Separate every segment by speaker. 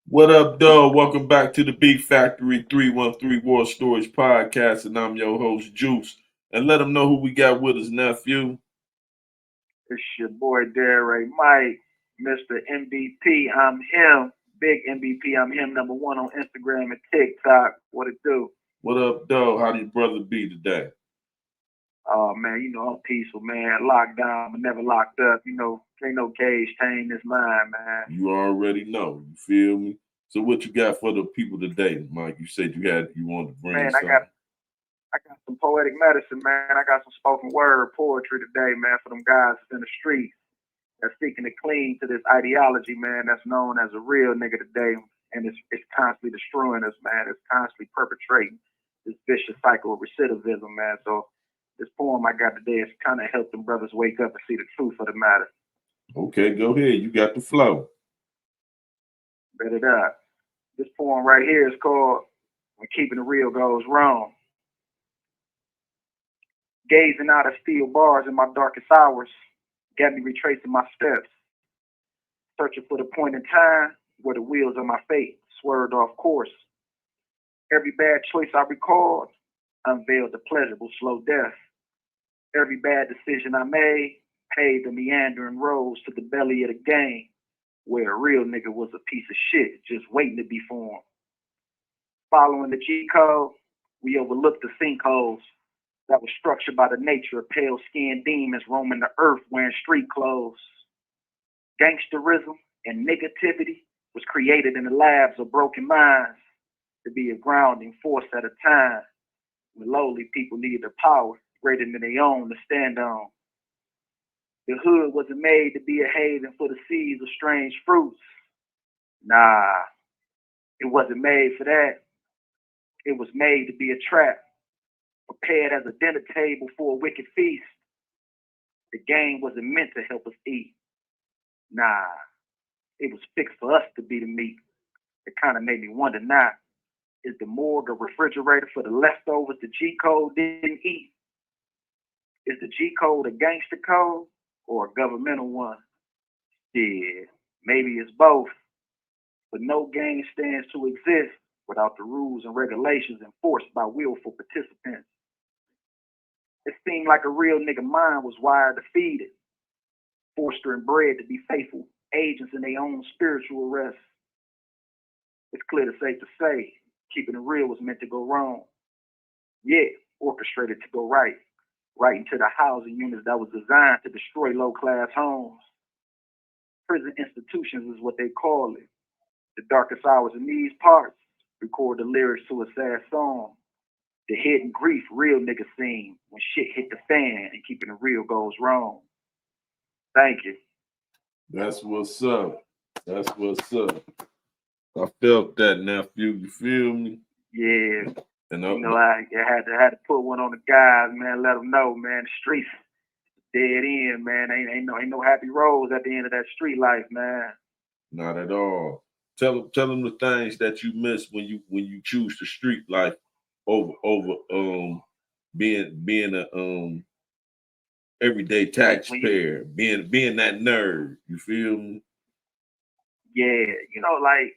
Speaker 1: What up, dog? Welcome back to the Big Factory 313 War Stories Podcast, and I'm your host, Juice. And let them know who we got with us, nephew.
Speaker 2: It's your boy Derek Mike, Mr. MVP. I'm him. Big MVP. I'm him. Number one on Instagram and TikTok. What it do?
Speaker 1: What up, dog? How do your brother be today?
Speaker 2: Oh man, I'm peaceful, man. Locked down, but never locked up. Ain't no cage chain this mind, man.
Speaker 1: You already know. You feel me? So what you got for the people today, Mike? You said you wanted to bring
Speaker 2: Man, I
Speaker 1: something.
Speaker 2: got I got some poetic medicine, man. I got some spoken word poetry today, man, for them guys that's in the streets that's seeking to cling to this ideology, man, that's known as a real nigga today. And it's constantly destroying us, man. It's constantly perpetrating this vicious cycle of recidivism, man. So this poem I got today is kind of help them brothers wake up and see the truth of the matter.
Speaker 1: Okay, go ahead. You got the flow.
Speaker 2: Bet it up. This poem right here is called When Keeping It Real Goes Wrong. Gazing out at steel bars in my darkest hours, got me retracing my steps, searching for the point in time where the wheels of my fate swerved off course. Every bad choice I recalled unveiled the pleasurable slow death. Every bad decision I made paved the meandering roads to the belly of the game, where a real nigga was a piece of shit just waiting to be formed. Following the G code, we overlooked the sinkholes that was structured by the nature of pale skinned demons roaming the earth wearing street clothes. Gangsterism and negativity was created in the labs of broken minds to be a grounding force at a time when lowly people needed a power greater than their own to stand on. The hood wasn't made to be a haven for the seeds of strange fruits. Nah, it wasn't made for that. It was made to be a trap, prepared as a dinner table for a wicked feast. The game wasn't meant to help us eat. Nah, it was fixed for us to be the meat. It kind of made me wonder now, is the morgue a refrigerator for the leftovers the G code didn't eat? Is the G code a gangster code or a governmental one? Yeah, maybe it's both. But no game stands to exist without the rules and regulations enforced by willful participants. It seemed like a real nigga mind was wired to feed it, forced and bred to be faithful agents in their own spiritual rest. It's clear to safe to say, keeping it real was meant to go wrong. Yet, orchestrated to go right, right into the housing units that was designed to destroy low class homes. Prison institutions is what they call it. The darkest hours in these parts record the lyrics to a sad song. The hidden grief real niggas sing when shit hit the fan and keeping it real goes wrong. Thank you.
Speaker 1: That's what's up. That's what's up. I felt that, nephew. You feel me?
Speaker 2: Yeah,
Speaker 1: And
Speaker 2: I had to put one on the guys, man. Let them know, man. The streets dead end, man. Ain't no happy roads at the end of that street life, man.
Speaker 1: not at all. Tell them the things that you miss when you choose the street life over being a everyday
Speaker 2: When you
Speaker 1: taxpayer, being that nerd. You feel me?
Speaker 2: yeah, like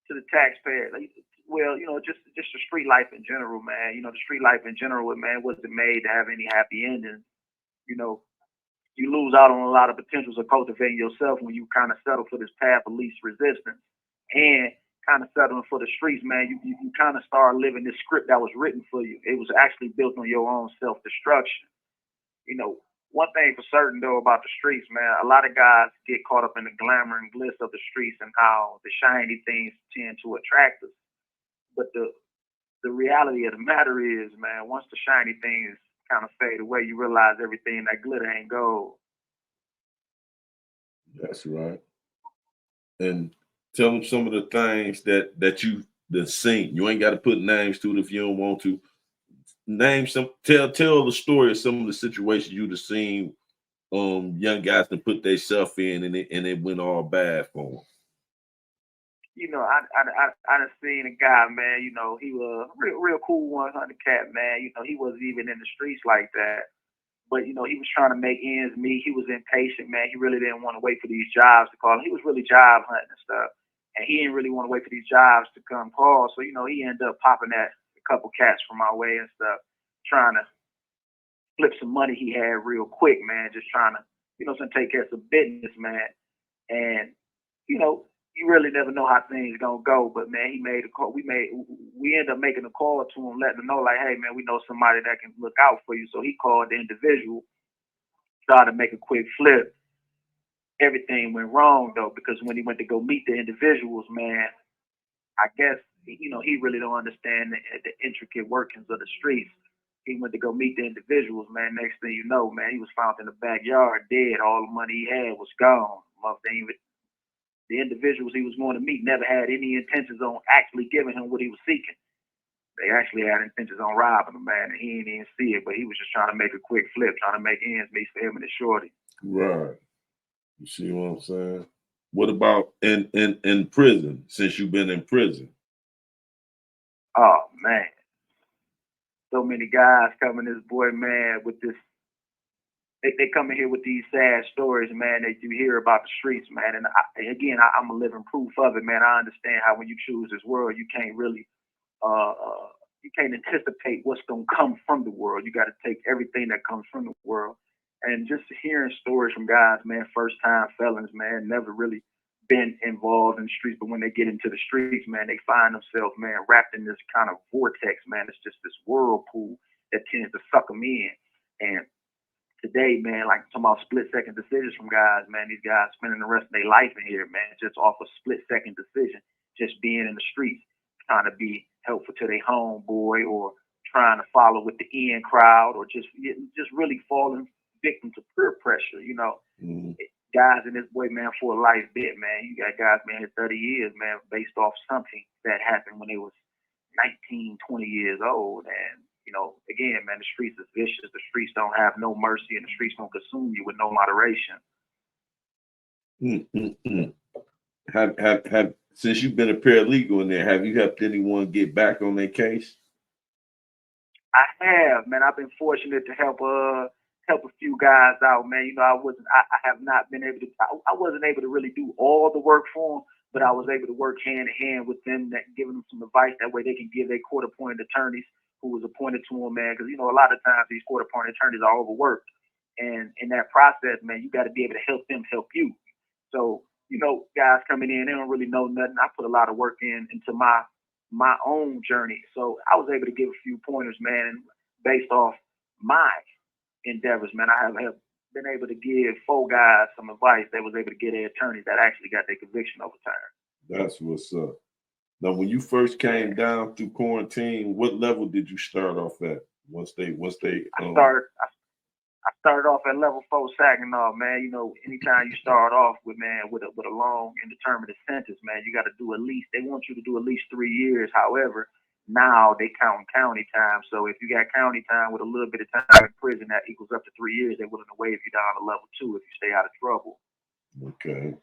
Speaker 2: to the taxpayer, like, well, just the street life in general, man. The street life in general, man, wasn't made to have any happy endings. You know, you lose out on a lot of potentials of cultivating yourself when you kind of settle for this path of least resistance and kind of settling for the streets, man. You kind of start living this script that was written for you. It was actually built on your own self destruction. You know, one thing for certain though about the streets, man, a lot of guys get caught up in the glamour and glitz of the streets and how the shiny things tend to attract us. But the reality of the matter is, man, once the shiny things kind of fade away, you realize everything that glitter ain't gold.
Speaker 1: That's right. And tell them some of the things that you done seen. You ain't got to put names to it if you don't want to. Name some. Tell the story of some of the situations you've seen. Young guys to put themselves in, and it went all bad for them.
Speaker 2: I done seen a guy, man. He was a real cool 100 cat, man. He wasn't even in the streets like that. But he was trying to make ends meet. He was impatient, man. He really didn't want to wait for these jobs to call him. He was really job hunting and stuff. and he didn't really want to wait for these jobs to come call. So, you know, he ended up popping at a couple cats from my way and stuff, trying to flip some money he had real quick, man, just trying to, you know, take care of some business, man. And, you know, you really never know how things gonna go. But man, he made a call. We ended up making a call to him, letting him know, like, hey man, we know somebody that can look out for you. So he called the individual, tried to make a quick flip. Everything went wrong though, because when he went to go meet the individuals, man, I guess, you know, he really don't understand the intricate workings of the streets. He went to go meet the individuals, man. Next thing you know, man, he was found in the backyard dead. All the money he had was gone. The individuals he was going to meet never had any intentions on actually giving him what he was seeking. They actually had intentions on robbing him, man, and he didn't even see it, but he was just trying to make a quick flip, trying to make ends meet for him and his shorty.
Speaker 1: Right. You see what I'm saying? What about in prison, since you've been in prison?
Speaker 2: Oh, man. So many guys coming this boy, man, with this. They come in here with these sad stories, man, that you hear about the streets, man. And I'm a living proof of it, man. I understand how when you choose this world, you can't really you can't anticipate what's going to come from the world. You got to take everything that comes from the world. And just hearing stories from guys, man, first time felons, man, never really been involved in the streets, but when they get into the streets, man, they find themselves, man, wrapped in this kind of vortex, man. It's just this whirlpool that tends to suck them in. And today, man, like talking about split-second decisions from guys, man, these guys spending the rest of their life in here, man, just off a split-second decision, just being in the streets, trying to be helpful to their homeboy or trying to follow with the in crowd or just really falling victim to peer pressure, you know.
Speaker 1: Mm-hmm.
Speaker 2: Guys in this boy, man, for a life bit, man. You got guys, man, here 30 years, man, based off something that happened when they was 19, 20 years old. And, you know, again, man, the streets is vicious. The streets don't have no mercy, and the streets don't consume you with no moderation.
Speaker 1: Mm-hmm. Have since you've been a paralegal in there, have you helped anyone get back on their case?
Speaker 2: I have, man. I've been fortunate to help a few guys out, man. You know, I have not been able to, I wasn't able to really do all the work for them, but I was able to work hand in hand with them, that giving them some advice. That way they can give their court-appointed attorneys who was appointed to them, man. Because, you know, a lot of times these court-appointed attorneys are overworked. And in that process, man, you got to be able to help them help you. So, you know, guys coming in, they don't really know nothing. I put a lot of work into my own journey. So I was able to give a few pointers, man, based off my endeavors, man. I have been able to give 4 guys some advice that was able to get their attorneys that actually got their conviction overturned.
Speaker 1: That's what's up. Now, when you first came down through quarantine, what level did you start off at? Once they
Speaker 2: I started off at level 4 Saginaw, man. You know, anytime you start off with a long indeterminate sentence, man, you got to do they want you to do at least 3 years. However, now they count county time. So if you got county time with a little bit of time in prison, that equals up to 3 years. They're willing to waive you down to level 2 if you stay out of trouble.
Speaker 1: Okay.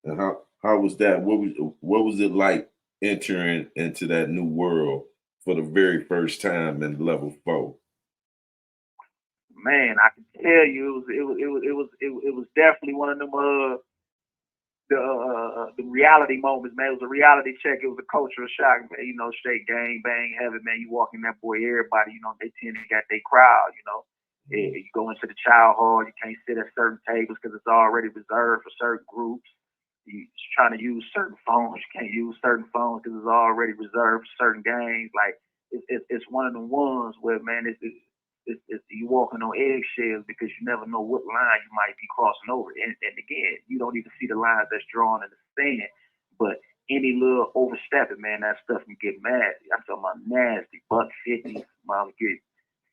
Speaker 1: And how was that? What was it like entering into that new world for the very first time in level 4?
Speaker 2: Man, I can tell you it was definitely one of them the reality moments, man. It was a reality check. It was a cultural shock, man. You know, straight gang bang heaven, man. You walk in that boy, everybody, you know, they tend to got their crowd, you know. You go into the child hall, you can't sit at certain tables because it's already reserved for certain groups. You trying to use certain phones, you can't use certain phones because it's already reserved for certain gangs. Like it's one of the ones where, man, it's you walking on eggshells because you never know what line you might be crossing over. And again, you don't even see the lines that's drawn in the sand. But any little overstepping, man, that stuff can get mad. I'm talking about nasty, $150, mom get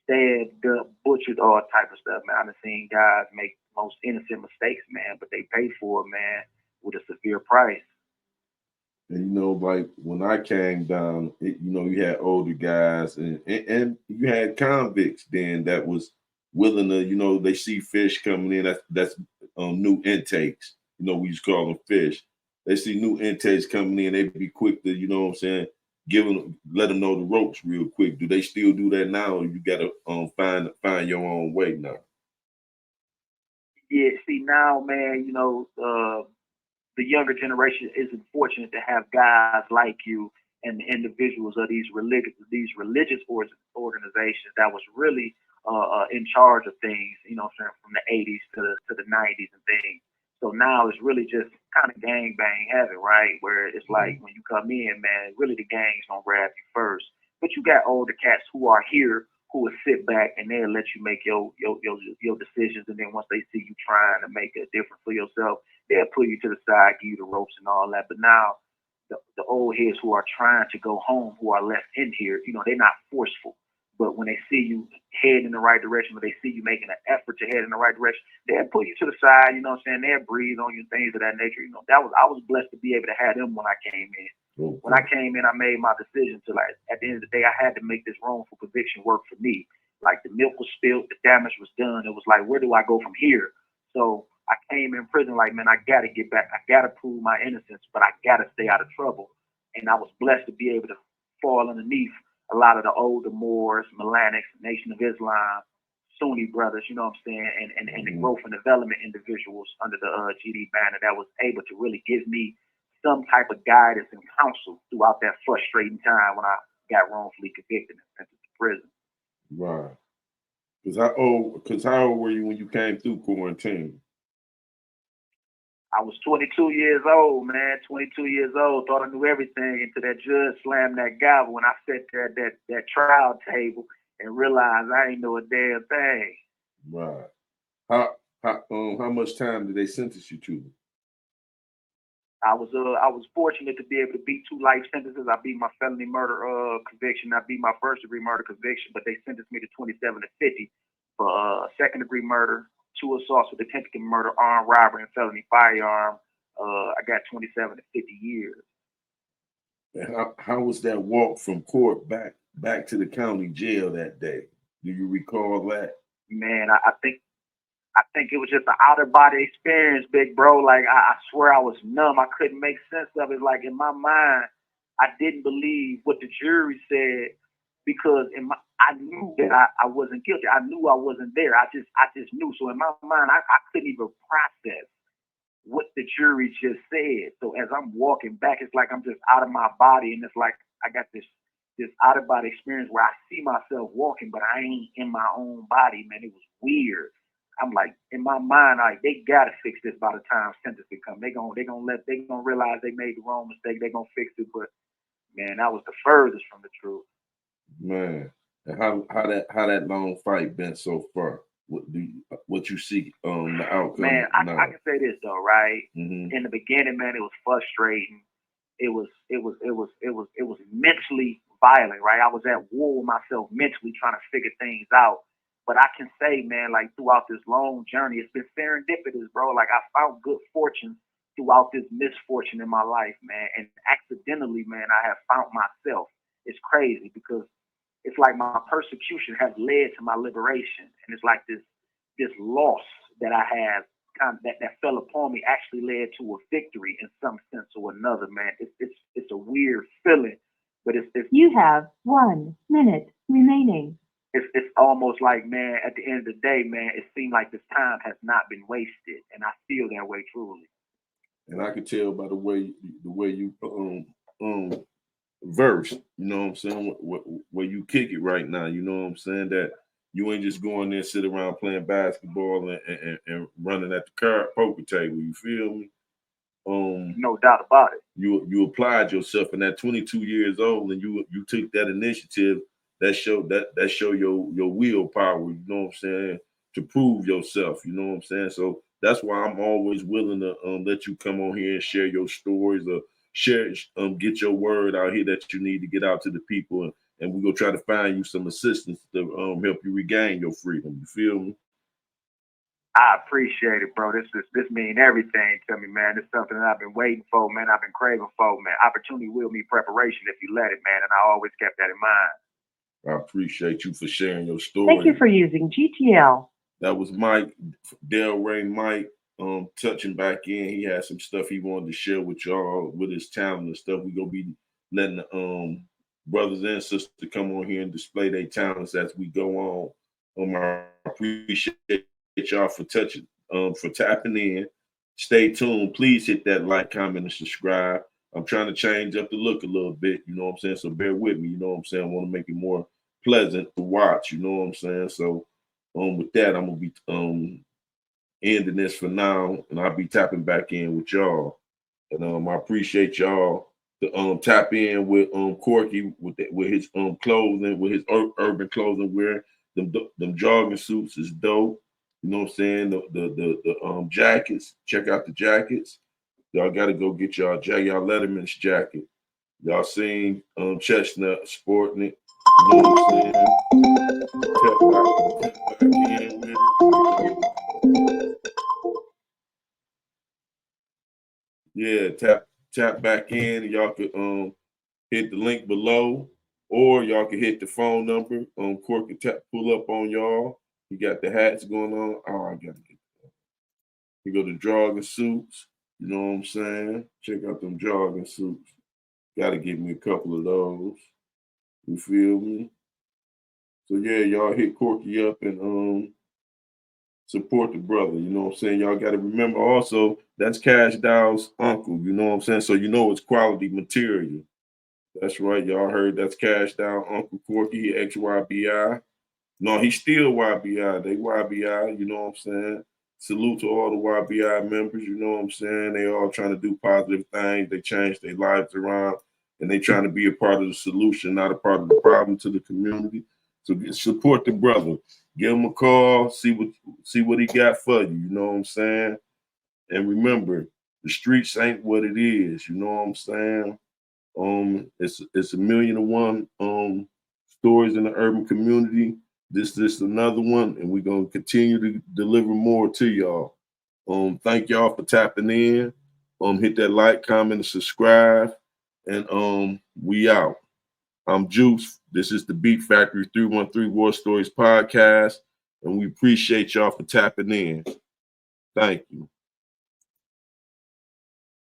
Speaker 2: stabbed up, butchered, all type of stuff, man. I've seen guys make most innocent mistakes, man, but they pay for it, man, with a severe price.
Speaker 1: And you know, like when I came down, you know, you had older guys and you had convicts then that was willing to, you know, they see fish coming in. That's new intakes. You know, we used to call them fish. They see new intakes coming in. They be quick to, you know what I'm saying, let them know the ropes real quick. Do they still do that now, or you got to find your own way now?
Speaker 2: Yeah, see now, man, you know, the younger generation isn't fortunate to have guys like you and the individuals of these religious organizations that was really in charge of things, from the 80s to the 90s and things. So now it's really just kind of gang bang heavy, right? Where it's like when you come in, man, really the gang's gonna grab you first. But you got older cats who are here who will sit back and they'll let you make your decisions, and then once they see you trying to make a difference for yourself, they'll pull you to the side, give you the ropes and all that. But now the old heads who are trying to go home, who are left in here, they're not forceful. But when they see you head in the right direction, when they see you making an effort to head in the right direction, they'll pull you to the side, they'll breathe on you, things of that nature. I was blessed to be able to have them when I came in.
Speaker 1: Okay.
Speaker 2: When I came in, I made my decision to, like, at the end of the day, I had to make this wrongful conviction work for me. Like, the milk was spilled, the damage was done. It was like, where do I go from here? So I came in prison like, man, I got to get back. I got to prove my innocence, but I got to stay out of trouble. And I was blessed to be able to fall underneath a lot of the older Moors, Melanics, Nation of Islam, Sunni brothers, you know what I'm saying, and the growth and development individuals under the GD banner that was able to really give me some type of guidance and counsel throughout that frustrating time when I got wrongfully convicted and sent to prison.
Speaker 1: Right. Because how old were you when you came through quarantine?
Speaker 2: I was 22 years old, man. 22 years old. Thought I knew everything until that judge slammed that gavel when I sat there at that trial table and realized I ain't know a damn thing.
Speaker 1: Right. How much time did they sentence you to?
Speaker 2: I was fortunate to be able to beat 2 life sentences. I beat my felony murder conviction. I beat my first degree murder conviction, but they sentenced me to 27 to 50 for second degree murder, 2 assaults with intent to murder, armed robbery, and felony firearm. I got 27 to 50 years.
Speaker 1: And how was that walk from court back to the county jail that day? Do you recall that?
Speaker 2: Man, I think it was just an out of body experience, big bro. Like I swear I was numb. I couldn't make sense of it. Like in my mind, I didn't believe what the jury said because I knew that I wasn't guilty. I knew I wasn't there. I just knew. So in my mind, I couldn't even process what the jury just said. So as I'm walking back, it's like I'm just out of my body, and it's like I got this out of body experience where I see myself walking, but I ain't in my own body, man. It was weird. I'm like, in my mind, like, they gotta fix this by the time sentencing come. They gonna realize they made the wrong mistake. They gonna fix it. But man, that was the furthest from the truth.
Speaker 1: Man, and how that long fight been so far? What you see the outcome
Speaker 2: Man,
Speaker 1: now?
Speaker 2: I can say this though, right?
Speaker 1: Mm-hmm.
Speaker 2: In the beginning, man, it was frustrating. It was mentally violent, right? I was at war with myself mentally trying to figure things out. But I can say, man, like throughout this long journey, it's been serendipitous, bro. Like I found good fortune throughout this misfortune in my life, man. And accidentally, man, I have found myself. It's crazy because it's like my persecution has led to my liberation. And it's like this loss that I have that fell upon me actually led to a victory in some sense or another, man. It's a weird feeling, but it's
Speaker 3: You have 1 minute remaining.
Speaker 2: It's almost like, man, at the end of the day, man, it seemed like this time has not been wasted, and I feel that way truly.
Speaker 1: And I can tell by the way you verse, you know what I'm saying, where you kick it right now, you know what I'm saying, that you ain't just going there, sit around playing basketball and running at the poker table. You feel me?
Speaker 2: No doubt about it.
Speaker 1: You applied yourself, and at 22 years old, and you took that initiative. That show your willpower. You know what I'm saying, to prove yourself. You know what I'm saying. So that's why I'm always willing to let you come on here and share your stories, or get your word out here that you need to get out to the people, and we're gonna try to find you some assistance to help you regain your freedom. You feel me?
Speaker 2: I appreciate it, bro. This mean everything to me, man. It's something that I've been waiting for, man. I've been craving for, man. Opportunity will meet preparation if you let it, man. And I always kept that in mind.
Speaker 1: I appreciate you for sharing your story.
Speaker 3: Thank you for using GTL.
Speaker 1: That was Mike, Delray Mike, touching back in. He had some stuff he wanted to share with y'all with his talent and stuff. We gonna be letting the brothers and sisters come on here and display their talents as we go on. I appreciate y'all for tapping in. stay tuned. Please hit that like, comment, and subscribe. I'm trying to change up the look a little bit, you know what I'm saying? So bear with me, you know what I'm saying? I want to make it more pleasant to watch, you know what I'm saying? So with that, I'm gonna be ending this for now, and I'll be tapping back in with y'all. And I appreciate y'all to tap in with Corky with his clothing, with his urban clothing wear. Them jogging suits is dope. You know what I'm saying? The jackets. Check out the jackets. Y'all got to go get y'all Letterman's jacket. Y'all seen Chestnut sporting it. You know what I'm saying? Tap back in with it. Yeah, tap back in. Y'all could hit the link below, or y'all can hit the phone number. Court can pull up on y'all. You got the hats going on. Oh, I gotta get that. You go to jogging suits. You know what I'm saying? Check out them jogging suits. Gotta give me a couple of those. You feel me? So yeah, y'all hit Corky up and support the brother. You know what I'm saying? Y'all gotta remember also that's Cash Dow's uncle. You know what I'm saying? So you know it's quality material. That's right. Y'all heard that's Cash Down Uncle Corky, XYBI. No, he's still YBI. They YBI, you know what I'm saying? Salute to all the YBI members, you know what I'm saying? They all trying to do positive things. They change their lives around, and they trying to be a part of the solution, not a part of the problem to the community. So support the brother. Give him a call, see what he got for you, you know what I'm saying? And remember, the streets ain't what it is, you know what I'm saying? It's 1,000,001 stories in the urban community. This another one, and we're gonna continue to deliver more to y'all. Thank y'all for tapping in. Hit that like, comment, and subscribe. And we out. I'm Juice. This is the Beat Factory 313 War Stories podcast, and we appreciate y'all for tapping in. Thank you.